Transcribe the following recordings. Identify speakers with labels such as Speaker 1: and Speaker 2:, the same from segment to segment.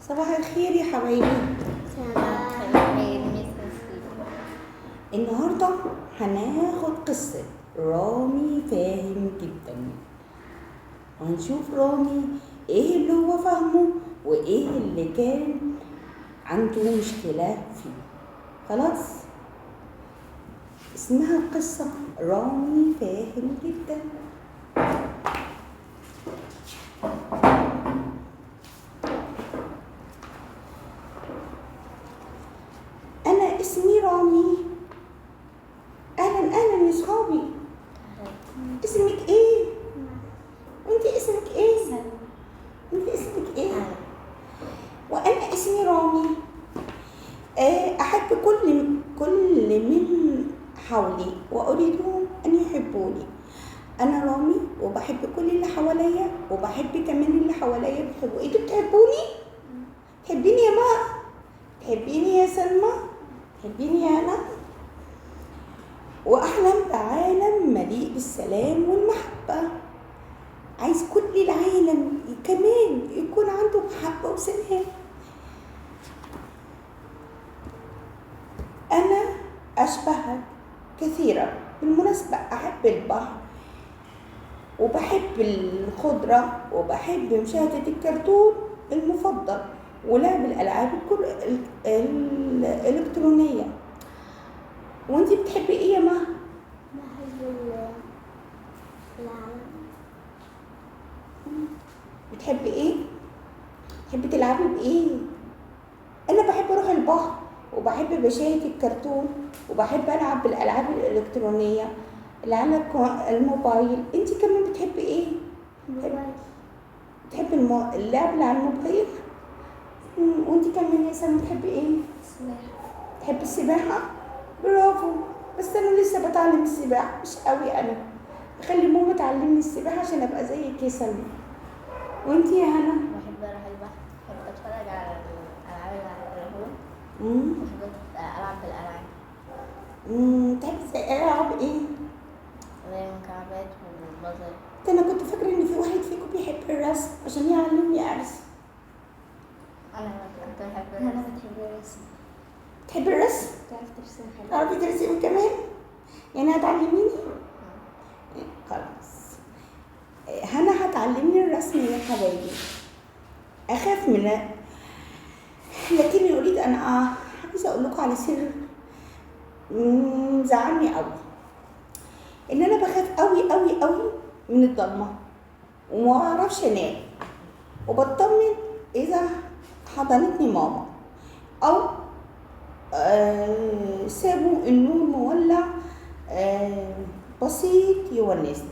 Speaker 1: صباح الخير يا حبايبي.
Speaker 2: صباح الخير مس نسيم.
Speaker 1: النهارده هناخد قصة رامي فاهم جدا، وهنشوف رامي ايه اللي هو فاهمه وايه اللي كان عنده مشكلة فيه. خلاص، اسمها القصة رامي فاهم جدا. أنا اسمي رامي. أهلا يا صحابي. اسمك إيه؟ وأنت اسمك إيه؟ وأنت اسمك إيه؟ وأنا اسمي رامي. أحب كل من حولي وأريدهم أن يحبوني. أنا رامي وبحب كل اللي حواليا وبحب كمان اللي حواليا بيحبوا. أنتوا بتحبوني؟ تحبيني يا ماما؟ تحبيني يا سلمى؟ تحبيني يا أنا؟ وأحلم بعالم مليء بالسلام والمحبة. عايز كل العالم كمان يكون عنده محبة وسلام. أنا أشبهك كثيرا. بالمناسبة أحب البحر وبحب الخضرة وبحب مشاهدة الكرتون المفضل ولعب الألعاب الإلكترونية. وانتي بتحبي ايه يا مها؟
Speaker 2: بحب العالم.
Speaker 1: بتحبي ايه؟ بتحبي تلعبي بايه؟ انا بحب اروح البحر وبحب بشاهد الكرتون وبحب العب بالالعاب الالكترونيه اللي على الموبايل. انتي كمان بتحبي ايه؟ بتحبي اللعب اللي على الموبايل؟ وانتي كمان يا سلمى بتحبي ايه؟
Speaker 2: السباحة.
Speaker 1: تحبي السباحه؟ برافو. بس انا لسه بتعلم السباحه مش قوي. انا بخلي ماما تعلمني السباحه عشان ابقى زيك يا سلمى. وانتي يا هنا؟
Speaker 2: بحب اروح البحر، بحب اتفرج على الالعاب اللي على التليفون، بحب العب بالالعاب.
Speaker 1: بتحبي العب ايه؟
Speaker 2: زي المكعبات والبازل.
Speaker 1: انا كنت فاكره ان في واحد فيكم بيحب الرسم عشان يعلمني ارسم.
Speaker 2: انا كنت بحب الرسم. انا بتحب الرسم.
Speaker 1: تحبي الرسم؟
Speaker 2: بتعرف ترسم حلو.
Speaker 1: تعرفي ترسمي كمان؟ يعني هتعلميني؟ خلاص، هنا هتعلمني الرسم يا حبايبي. اخاف منها لكني اريد ان عايزه اقول لكم على سر زعلني قوي، ان انا بخاف قوي قوي قوي من الضلمه وما اعرفش انام، وبطمن اذا حضنتني ماما او سابوا النور مولع بسيط يونسني.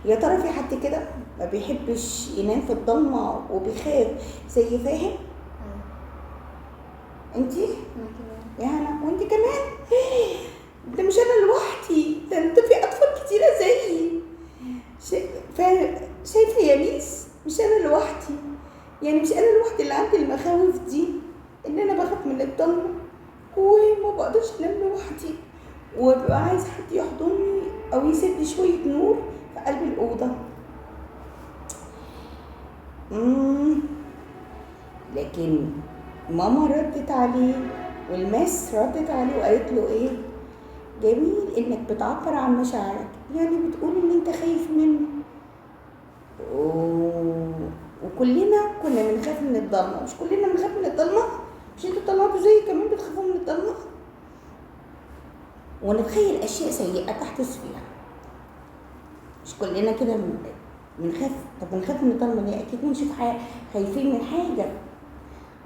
Speaker 1: يا ترى في حد كده ما بيحبش ينام في الضلمه وبيخاف زي فاهم؟ انتي يا هنا وانتي كمان؟ ده مش انا لوحدي، ده انت في اطفال كتيره زيي. شايفه يا ميس؟ مش انا لوحدي، يعني مش انا لوحدي اللي عندي المخاوف دي، ان انا بخاف من الضلمه وما بقدرش انام لوحدي وببقى عايز حد يحضني او يسيب لي شويه نور في قلب الاوضه. لكن ماما ردت عليه والماس ردت عليه وقالت له ايه؟ جميل انك بتعبر عن مشاعرك، يعني بتقول ان انت خايف منه. وكلنا كنا بنخاف من الضلمه. مش كلنا بنخاف من الضلمه؟ مش انتوا طلعتوا زي كمان بتخافوا من الضلمه؟ ونتخيل اشياء سيئه تحدث فيها. مش كلنا كده بنخاف؟ طب بنخاف من الضلمه ليه؟ اكيد بنشوف خايفين من حاجه،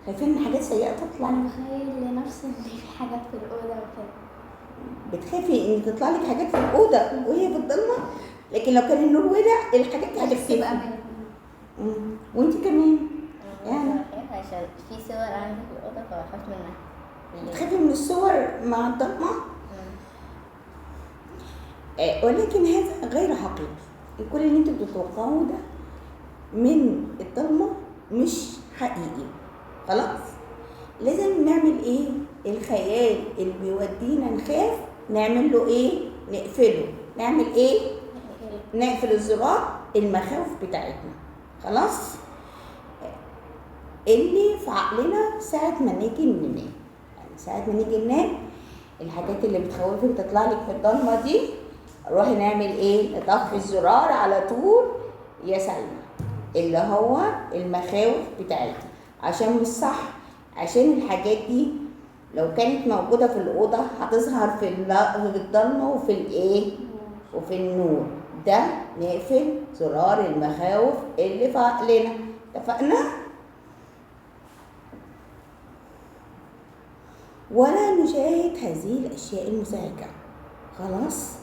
Speaker 1: خايفين من حاجات سيئه تطلع.
Speaker 2: انا بخيل لنفسي ان في حاجات في الاوضه وكده.
Speaker 1: بتخافي ان تطلع لك حاجات في الاوضه وهي في الضلمه، لكن لو كان النور ولع الحاجات دي هتختفي. وانت كمان
Speaker 2: يعني بخاف عشان في صور عندي في الاوضه فبخاف منها.
Speaker 1: بتخافي من الصور مع الضلمه؟ ولكن هذا غير حقيقي. كل اللي انتوا بتتوقعوه ده من الضلمه مش حقيقي. خلاص، لازم نعمل ايه؟ الخيال اللي بيودينا نخاف نعمل له ايه؟ نقفله. نعمل ايه؟ نقفل الزرار المخاوف بتاعتنا. خلاص، اللي في عقلنا ساعة ما نيجي ننام. يعني ساعة ما نيجي ننام الحاجات اللي بتخوفك تطلع لك في الضلمة دي، روحي نعمل ايه؟ نطفي الزرار على طول يا سلمى، اللي هو المخاوف بتاعتي، عشان مش صح. عشان الحاجات دي لو كانت موجودة في الأوضة هتظهر في الضلمة وفي الايه؟ وفي النور. ده نقفل زرار المخاوف اللي في عقلنا. اتفقنا؟ ولا نشاهد هذه الأشياء المزعجة. خلاص؟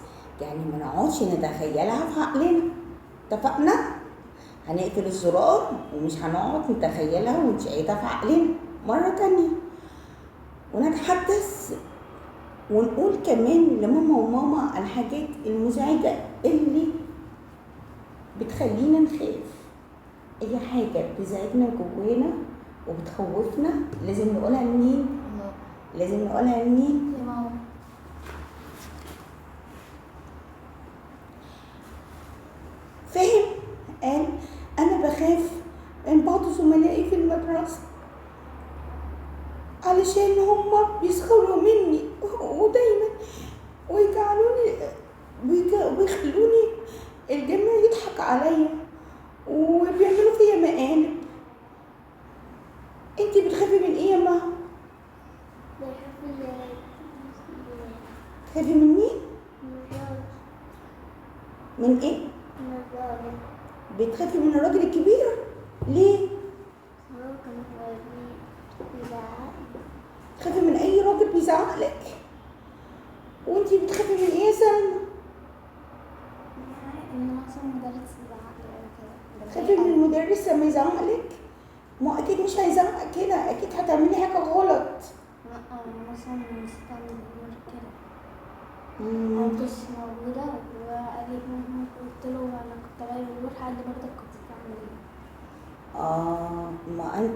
Speaker 1: يعني ما نقعدش نتخيلها في عقلنا. اتفقنا؟ هنقفل الزرار ومش هنقعد نتخيلها ونشاهدها في عقلنا مرة تانية. ونتحدث ونقول كمان لماما وماما الحاجات المزعجة اللي بتخلينا نخاف. أي حاجة بتزعجنا جوانا وبتخوفنا لازم نقولها لمين؟ لازم نقولها لمين؟
Speaker 2: لماما.
Speaker 1: فاهم؟ قال أنا بخاف من بعض زملائي في المدرسة علشان هما بيسخروا مني ودايما ويخلوني الجميع يضحك عليا وبيعملوا فيا مقالب. انتي بتخافي من ايه يا ماما؟ بتخافي من مين؟ من ايه؟ بتخافي من الراجل الكبير؟ ليه؟ بتخافي من اي راجل بيزعق لك؟ وانتي بتخافي من ايه يا سلمى؟ بتخافي من المدرس لما يزعق لك؟ ما اكيد مش هيزعق كده، اكيد هتعملي حاجه غلط.
Speaker 2: مثلا مستني كده أنا مش موجودة وأجي قلت له أنا كنت غايبة بقول حد برضك كنت بتعمل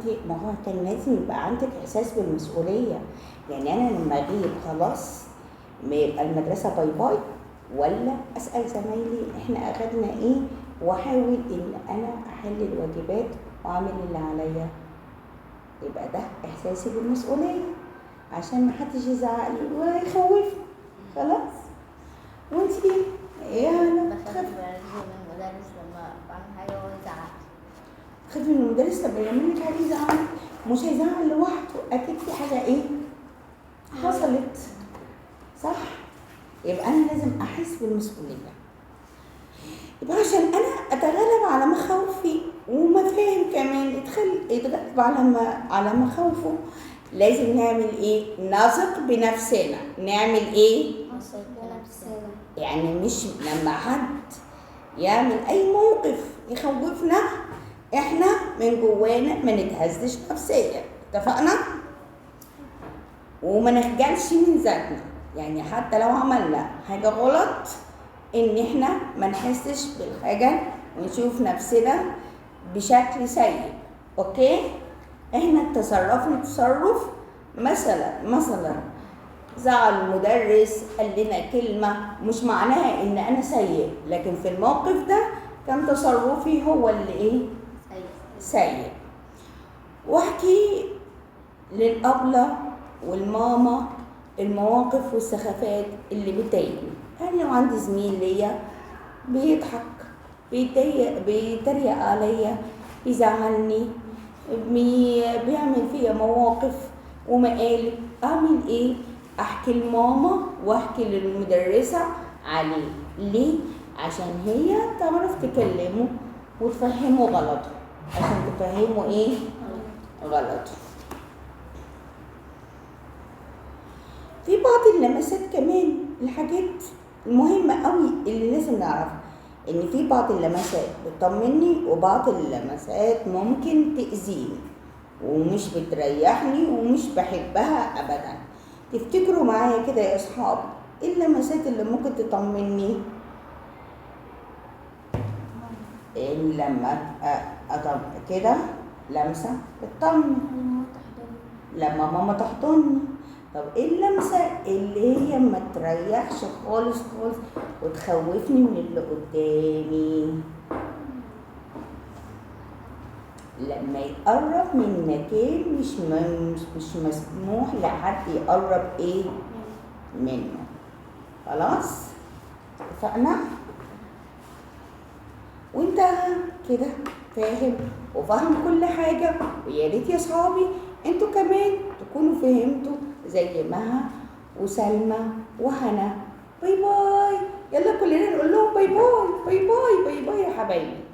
Speaker 2: إيه؟
Speaker 1: ما هو كان لازم يبقى عندك إحساس بالمسؤولية. يعني أنا لما أغيب خلاص ما يبقى المدرسة باي باي، ولا أسأل زمايلي إحنا أخدنا إيه وأحاول إن أنا أحل الواجبات وأعمل اللي عليا. يبقى ده إحساسي بالمسؤولية عشان محدش يزعق لي ويخوفني. خلاص؟ وانتي ايه انا
Speaker 2: بخاف من المدرس لما بعمل حاجة وهو يزعق.
Speaker 1: تخافي من المدرس لما يعمل لك حاجة يزعق؟ مش هيزعق لوحده، أكيد في حاجة ايه؟ حصلت. صح؟ يبقى أنا لازم أحس بالمسؤولية. يبقى عشان أنا أتغلب على مخاوفي ومفاهيم كمان يتغلب على مخاوفه، لازم نعمل ايه؟ نثق بنفسنا. نعمل ايه؟
Speaker 2: نثق بنفسنا.
Speaker 1: يعني مش لما حد يعمل اي موقف يخوفنا احنا من جوانا ما نتهزش نفسيا. اتفقنا؟ وما نخجلش من ذاتنا. يعني حتى لو عملنا حاجة غلط ان احنا ما نحسش بالخجل ونشوف نفسنا بشكل سيء. اوكي؟ احنا تصرفنا تصرف مثلا زعل المدرس قال لنا كلمة مش معناها ان انا سيء، لكن في الموقف ده كان تصرفي هو اللي ايه؟ سيء. واحكي للأبلة والماما المواقف والسخافات اللي بتضايقني. يعني لو عندي زميل ليا بيضحك بيتريق عليا بيزعلني بيعمل فيا مواقف ومقالب، اعمل ايه؟ احكي لماما واحكي للمدرسة عليه. ليه؟ عشان هي تعرف تكلمه وتفهمه غلطه. عشان تفهمه ايه؟ غلطه. في بعض اللمسات كمان الحاجات المهمة قوي اللي لازم نعرفها، ان في بعض اللمسات بتطمني وبعض اللمسات ممكن تأذيني ومش بتريحني ومش بحبها ابدا. تفتكروا معايا كده يا اصحاب ايه اللمسات اللي ممكن تطمني؟ لما كده لمسة بتطمن، لما ماما تحضني. طب ايه اللمسة اللي هي ما تريحش خالص خالص وتخوفني من اللي قدامي؟ لما يقرب من مكان مش مسموح لحد يقرب ايه منه. خلاص اتفقنا؟ وانت كده فاهم وفاهم كل حاجة، ويا ريت يا صحابي انتوا كمان تكونوا فهمتوا زي مها وسلمى وهنا. باي باي، يلا كلنا نقول لهم باي باي باي باي باي باي يا حبايبي.